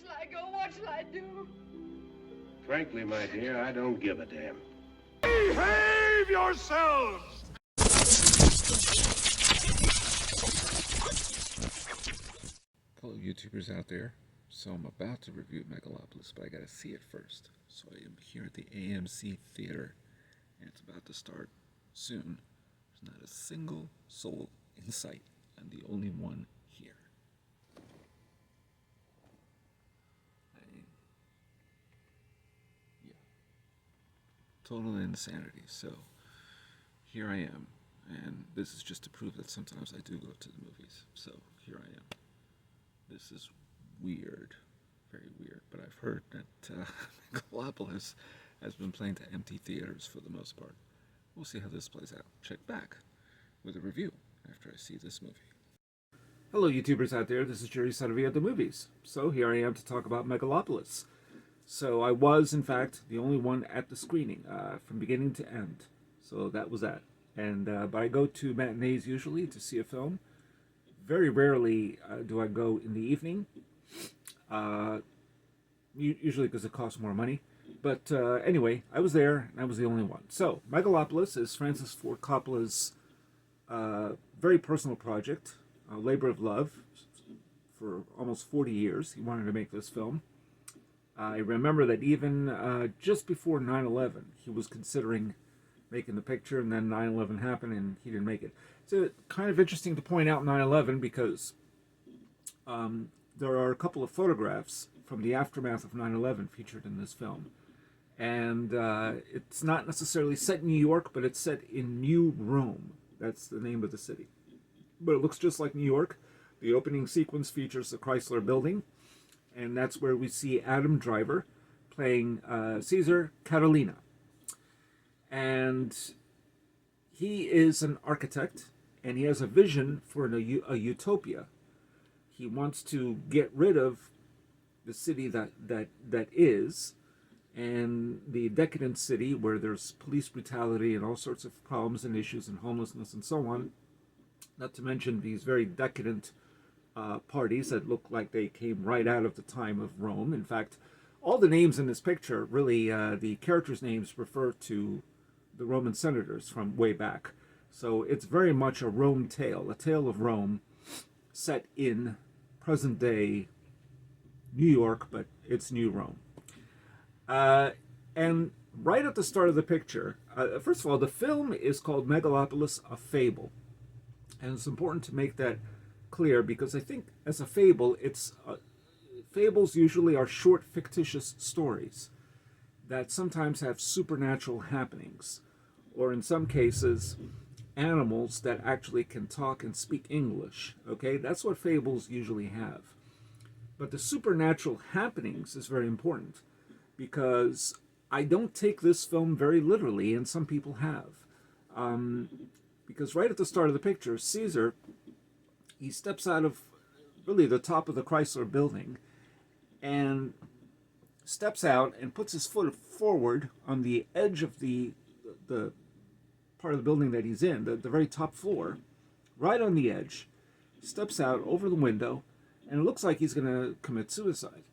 shall I go? What shall I do? Frankly, my dear, I don't give a damn. Behave yourselves! Fellow YouTubers out there, so I'm about to review Megalopolis, but I gotta see it first. So I am here at the AMC Theater, and it's about to start soon. There's not a single soul in sight. I'm the only one here. Yeah. Total insanity. So here I am, and this is just to prove that sometimes I do go to the movies. So here I am. This is weird, very weird, but I've heard that Megalopolis has been playing to empty theaters for the most part. We'll see how this plays out. Check back with a review after I see this movie. Hello YouTubers out there, this is Saravia at the movies. So here I am to talk about Megalopolis. So I was, in fact, the only one at the screening from beginning to end. So that was that. And but I go to matinees usually to see a film. Very rarely do I go in the evening, usually because it costs more money. But anyway, I was there, and I was the only one. So, Megalopolis is Francis Ford Coppola's very personal project, a labor of love. For almost 40 years, he wanted to make this film. I remember that even just before 9/11, he was considering making the picture, and then 9/11 happened, and he didn't make it. It's kind of interesting to point out 9/11 because there are a couple of photographs from the aftermath of 9/11 featured in this film. And it's not necessarily set in New York, but it's set in New Rome. That's the name of the city. But it looks just like New York. The opening sequence features the Chrysler Building, and that's where we see Adam Driver playing Caesar Catalina. And he is an architect, and he has a vision for a utopia. He wants to get rid of the city that is, and the decadent city where there's police brutality and all sorts of problems and issues and homelessness and so on. Not to mention these very decadent parties that look like they came right out of the time of Rome. In fact, all the names in this picture, really, the characters' names refer to the Roman senators from way back. So it's very much a Rome tale, a tale of Rome set in present-day New York, but it's New Rome. And right at the start of the picture, first of all, the film is called Megalopolis, a Fable. And it's important to make that clear because I think as a fable, fables usually are short, fictitious stories that sometimes have supernatural happenings, or in some cases, animals that actually can talk and speak English. Okay, that's what fables usually have. But the supernatural happenings is very important because I don't take this film very literally, and some people have. Because right at the start of the picture, Caesar, he steps out of really the top of the Chrysler Building and steps out and puts his foot forward on the edge of the part of the building that he's in, the very top floor, right on the edge, steps out over the window, and it looks like he's going to commit suicide.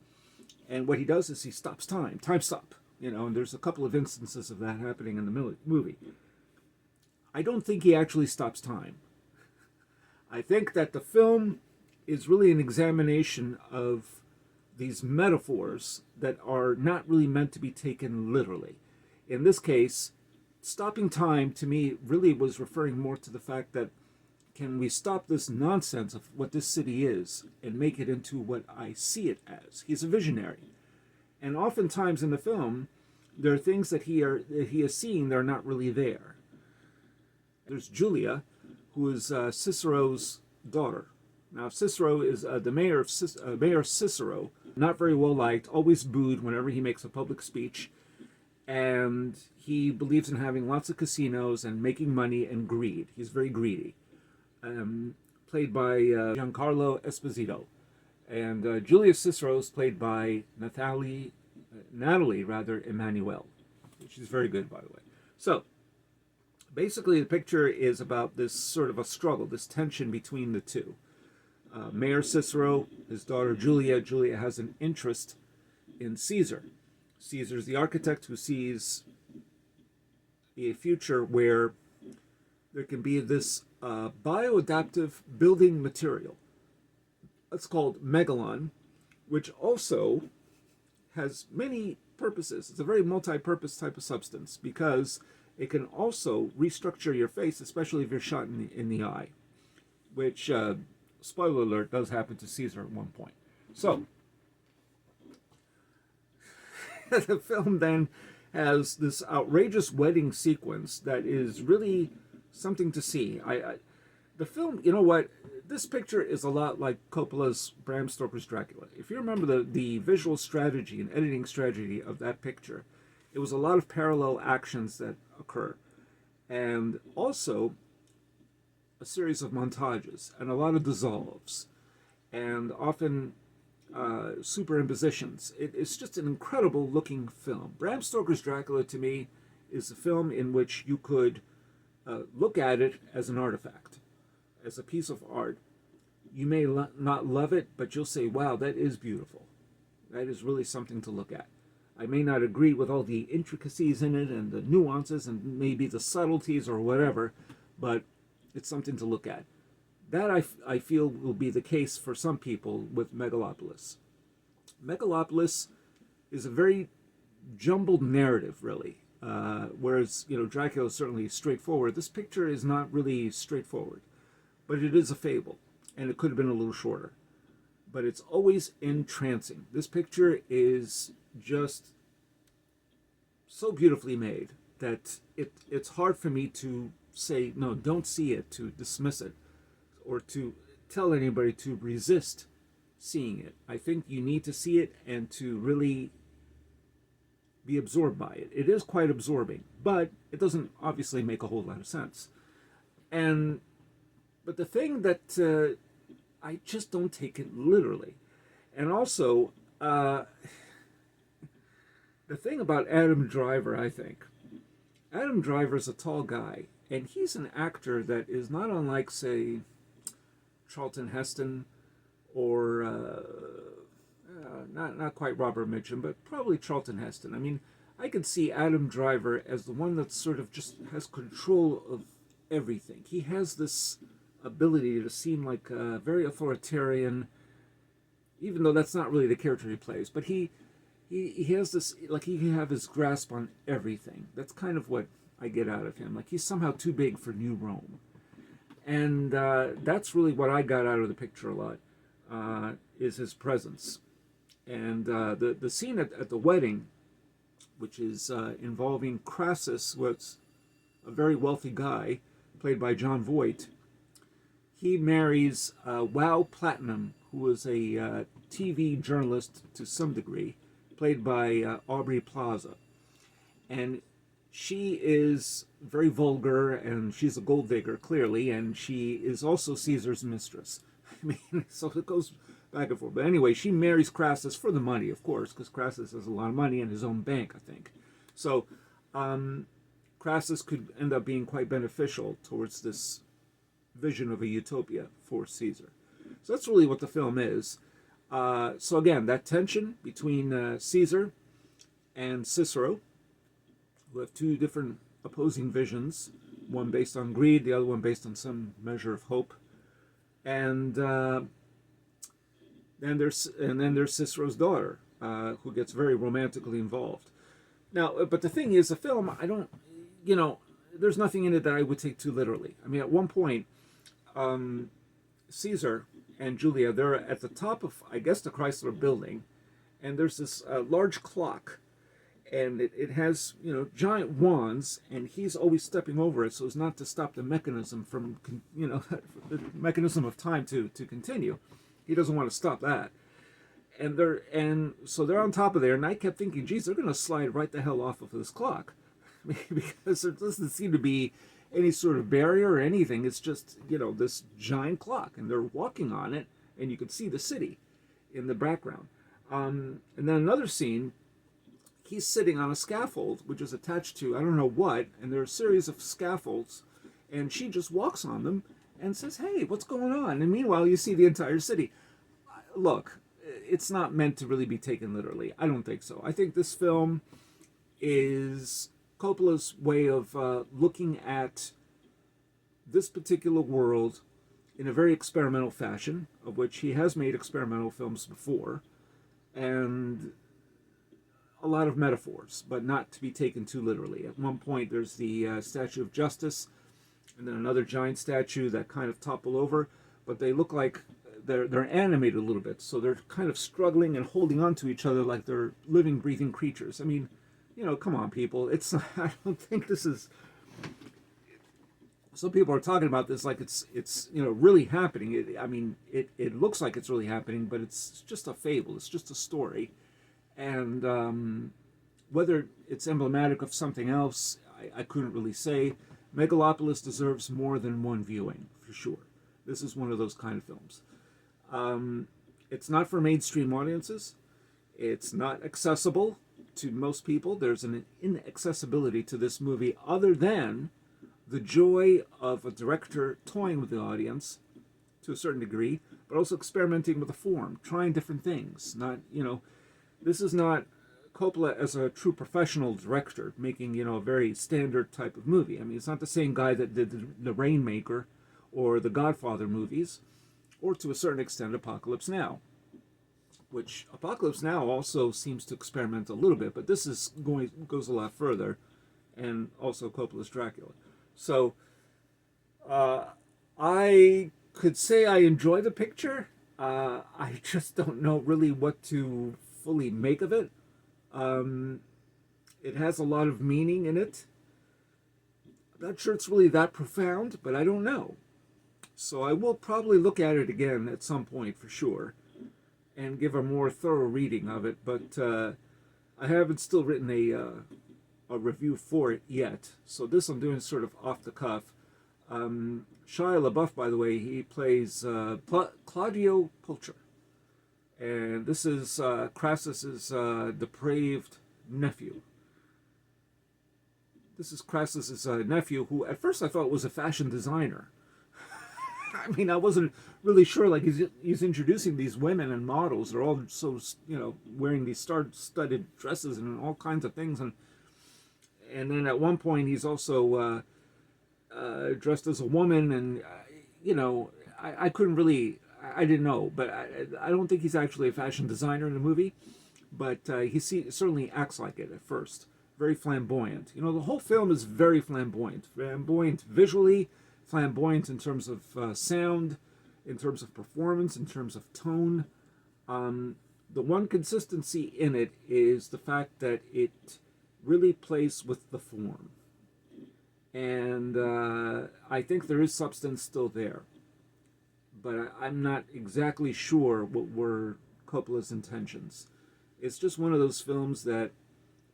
And what he does is he stops time stop, and there's a couple of instances of that happening in the movie. I don't think he actually stops time. I think that the film is really an examination of these metaphors that are not really meant to be taken literally. In this case, stopping time to me really was referring more to the fact that can we stop this nonsense of what this city is and make it into what I see it as? He's a visionary. And oftentimes in the film, there are things that he is seeing that are not really there. There's Julia, who is Cicero's daughter. Now, Cicero is the Mayor Cicero, not very well liked, always booed whenever he makes a public speech. And he believes in having lots of casinos and making money and greed. He's very greedy. Played by Giancarlo Esposito. And Julius Cicero is played by Natalie Emmanuel. She's very good, by the way. So, basically the picture is about this sort of a struggle, this tension between the two. Mayor Cicero, his daughter Julia. Julia has an interest in Caesar. Caesar's the architect who sees a future where there can be this bioadaptive building material. It's called megalon, which also has many purposes. It's a very multi-purpose type of substance because it can also restructure your face, especially if you're shot in the eye, which, spoiler alert, does happen to Caesar at one point. So, the film then has this outrageous wedding sequence that is really something to see. The film, you know what? This picture is a lot like Coppola's Bram Stoker's Dracula. If you remember the visual strategy and editing strategy of that picture, it was a lot of parallel actions that occur. And also a series of montages and a lot of dissolves and often superimpositions. It's just an incredible looking film. Bram Stoker's Dracula, to me, is a film in which you could look at it as an artifact, as a piece of art. You may not love it, but you'll say, wow, that is beautiful. That is really something to look at. I may not agree with all the intricacies in it and the nuances and maybe the subtleties or whatever, but it's something to look at. That I feel will be the case for some people with Megalopolis. Megalopolis is a very jumbled narrative, really. Whereas, Dracula is certainly straightforward. This picture is not really straightforward, but it is a fable, and it could have been a little shorter. But it's always entrancing. This picture is just so beautifully made that it's hard for me to say, no, don't see it, to dismiss it, or to tell anybody to resist seeing it. I think you need to see it and to really be absorbed by it. It is quite absorbing, but it doesn't obviously make a whole lot of sense. But the thing that I just don't take it literally. And also, the thing about Adam Driver, I think, Adam Driver's a tall guy, and he's an actor that is not unlike, say, Charlton Heston, or not quite Robert Mitchum, but probably Charlton Heston. I mean, I could see Adam Driver as the one that sort of just has control of everything. He has this ability to seem like a very authoritarian, even though that's not really the character he plays. But he has this, like, he can have his grasp on everything. That's kind of what I get out of him. Like, he's somehow too big for New Rome. And that's really what I got out of the picture a lot, is his presence. And the scene at the wedding, which is involving Crassus, was a very wealthy guy, played by John Voight. He marries Wow Platinum, who was a TV journalist to some degree, played by Aubrey Plaza. And she is very vulgar, and she's a gold digger, clearly, and she is also Caesar's mistress. I mean, so it goes back and forth. But anyway, she marries Crassus for the money, of course, because Crassus has a lot of money in his own bank, I think. So Crassus could end up being quite beneficial towards this vision of a utopia for Caesar. So that's really what the film is. So again, that tension between Caesar and Cicero, who have two different opposing visions, one based on greed, the other one based on some measure of hope. And then there's Cicero's daughter, who gets very romantically involved. Now, but the thing is, the film, I don't, there's nothing in it that I would take too literally. I mean, at one point, Caesar and Julia, they're at the top of, I guess, the Chrysler building, and there's this large clock, and it has, giant wands, and he's always stepping over it so as not to stop the mechanism from, the mechanism of time to continue. He doesn't want to stop that. And so they're on top of there, and I kept thinking, geez, they're going to slide right the hell off of this clock. Because there doesn't seem to be any sort of barrier or anything. It's just, this giant clock, and they're walking on it, and you can see the city in the background. And then another scene, he's sitting on a scaffold, which is attached to, I don't know what, and there are a series of scaffolds, and she just walks on them, and says, "Hey, what's going on?" And meanwhile, you see the entire city. Look, it's not meant to really be taken literally. I don't think so. I think this film is Coppola's way of looking at this particular world in a very experimental fashion, of which he has made experimental films before, and a lot of metaphors, but not to be taken too literally. At one point, there's the Statue of Justice, and then another giant statue that kind of topple over, but they look like they're animated a little bit, so they're kind of struggling and holding on to each other like they're living, breathing creatures. I mean, come on, people. I don't think this is. Some people are talking about this like it's really happening. It looks like it's really happening, but it's just a fable. It's just a story, and whether it's emblematic of something else, I couldn't really say. Megalopolis deserves more than one viewing, for sure. This is one of those kind of films. It's not for mainstream audiences. It's not accessible to most people. There's an inaccessibility to this movie other than the joy of a director toying with the audience to a certain degree, but also experimenting with the form, trying different things. This is not Coppola as a true professional director making, a very standard type of movie. I mean, it's not the same guy that did the Rainmaker or the Godfather movies, or to a certain extent Apocalypse Now, which Apocalypse Now also seems to experiment a little bit, but this goes a lot further, and also Coppola's Dracula. So I could say I enjoy the picture. I just don't know really what to fully make of it. It has a lot of meaning in it. I'm not sure it's really that profound, but I don't know. So I will probably look at it again at some point for sure and give a more thorough reading of it. But I haven't still written a review for it yet. So this I'm doing sort of off the cuff. Shia LaBeouf, by the way, he plays Claudio Pulcher. And this is Crassus's depraved nephew. This is Crassus's nephew, who at first I thought was a fashion designer. I mean, I wasn't really sure. Like, he's introducing these women and models. They're all so, wearing these star-studded dresses and all kinds of things. And then at one point, he's also dressed as a woman. And, I couldn't really... I didn't know, but I don't think he's actually a fashion designer in the movie. But he certainly acts like it at first. Very flamboyant. The whole film is very flamboyant. Flamboyant visually, flamboyant in terms of sound, in terms of performance, in terms of tone. The one consistency in it is the fact that it really plays with the form. And I think there is substance still there. But I'm not exactly sure what were Coppola's intentions. It's just one of those films that,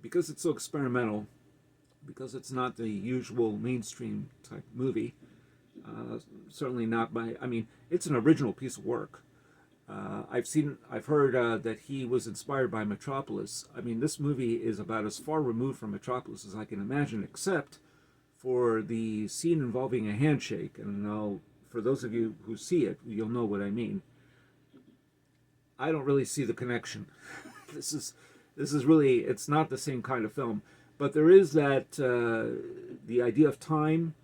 because it's so experimental, because it's not the usual mainstream type movie, certainly not it's an original piece of work. I've heard that he was inspired by Metropolis. I mean, this movie is about as far removed from Metropolis as I can imagine, except for the scene involving a handshake, and for those of you who see it, you'll know what I mean. I don't really see the connection. This is really, it's not the same kind of film. But there is that, the idea of time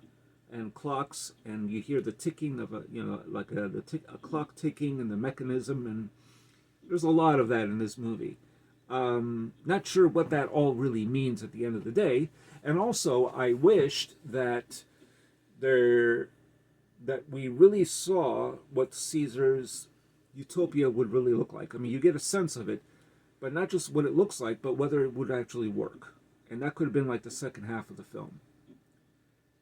and clocks, and you hear the ticking of a clock ticking and the mechanism, and there's a lot of that in this movie. Not sure what that all really means at the end of the day. And also, I wished that we really saw what Caesar's utopia would really look like. I mean, you get a sense of it, but not just what it looks like, but whether it would actually work. And that could have been like the second half of the film.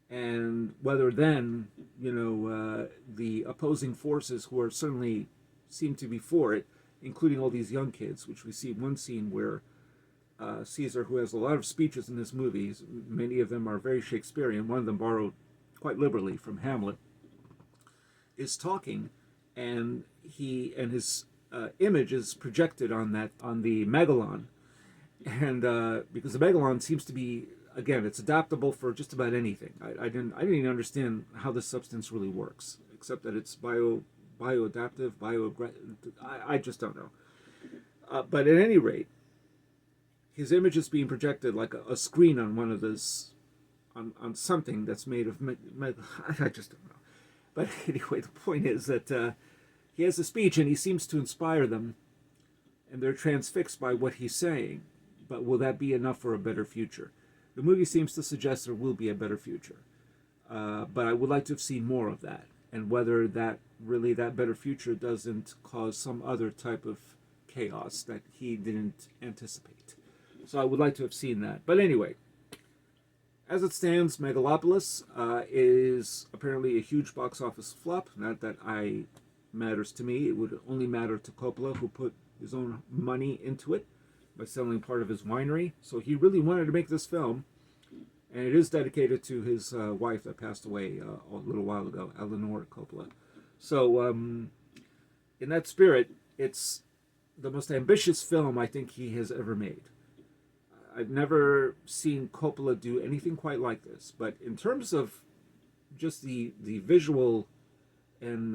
And whether then, the opposing forces who are certainly seem to be for it, including all these young kids, which we see in one scene where Caesar, who has a lot of speeches in this movie, many of them are very Shakespearean, one of them borrowed quite liberally from Hamlet, is talking, and his image is projected on the Megalon, and because the Megalon seems to be again, it's adaptable for just about anything. I didn't even understand how this substance really works, except that it's bioadaptive, I just don't know. But at any rate, his image is being projected like a screen on one of those, on something that's made of I just don't know. But anyway, the point is that he has a speech and he seems to inspire them, and they're transfixed by what he's saying. But will that be enough for a better future? The movie seems to suggest there will be a better future. But I would like to have seen more of that, and whether that better future doesn't cause some other type of chaos that he didn't anticipate. So I would like to have seen that. But anyway, as it stands, Megalopolis is apparently a huge box office flop. Not that matters to me. It would only matter to Coppola, who put his own money into it by selling part of his winery. So he really wanted to make this film, and it is dedicated to his wife that passed away a little while ago, Eleanor Coppola. So in that spirit, it's the most ambitious film I think he has ever made. I've never seen Coppola do anything quite like this, but in terms of just the visual and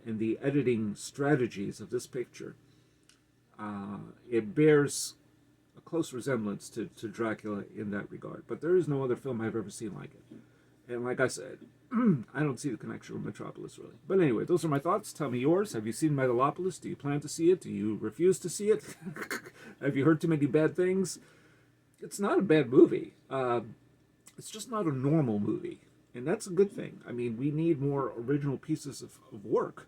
the editing strategies of this picture, it bears a close resemblance to Dracula in that regard. But there is no other film I've ever seen like it. And like I said, I don't see the connection with Metropolis, really. But anyway, those are my thoughts. Tell me yours. Have you seen Megalopolis? Do you plan to see it? Do you refuse to see it? Have you heard too many bad things? It's not a bad movie. It's just not a normal movie. And that's a good thing. I mean, we need more original pieces of work.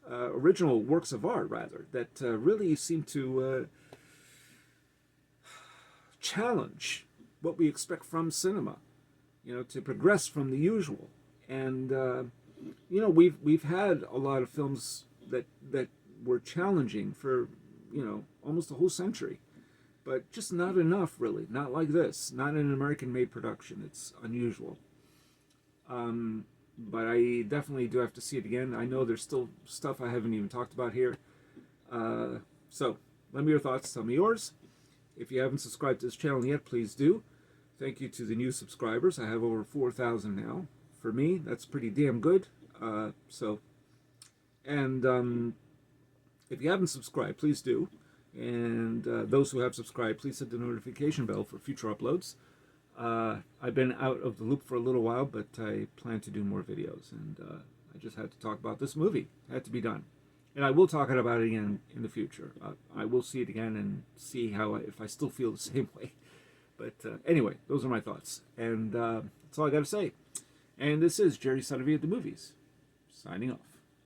Original works of art, rather, that really seem to challenge what we expect from cinema. To progress from the usual. And we've had a lot of films that were challenging for almost a whole century, but just not enough, really. Not like this. Not in an American-made production. It's unusual. But I definitely do have to see it again. I know there's still stuff I haven't even talked about here. So let me your thoughts. Tell me yours. If you haven't subscribed to this channel yet, please do. Thank you to the new subscribers. I have over 4,000 now. For me, that's pretty damn good. If you haven't subscribed, please do. And those who have subscribed, please hit the notification bell for future uploads. I've been out of the loop for a little while, but I plan to do more videos. And I just had to talk about this movie. It had to be done. And I will talk about it again in the future. I will see it again and see if I still feel the same way. But anyway, those are my thoughts. And that's all I got to say. And this is Jerry Saravia at the Movies, signing off.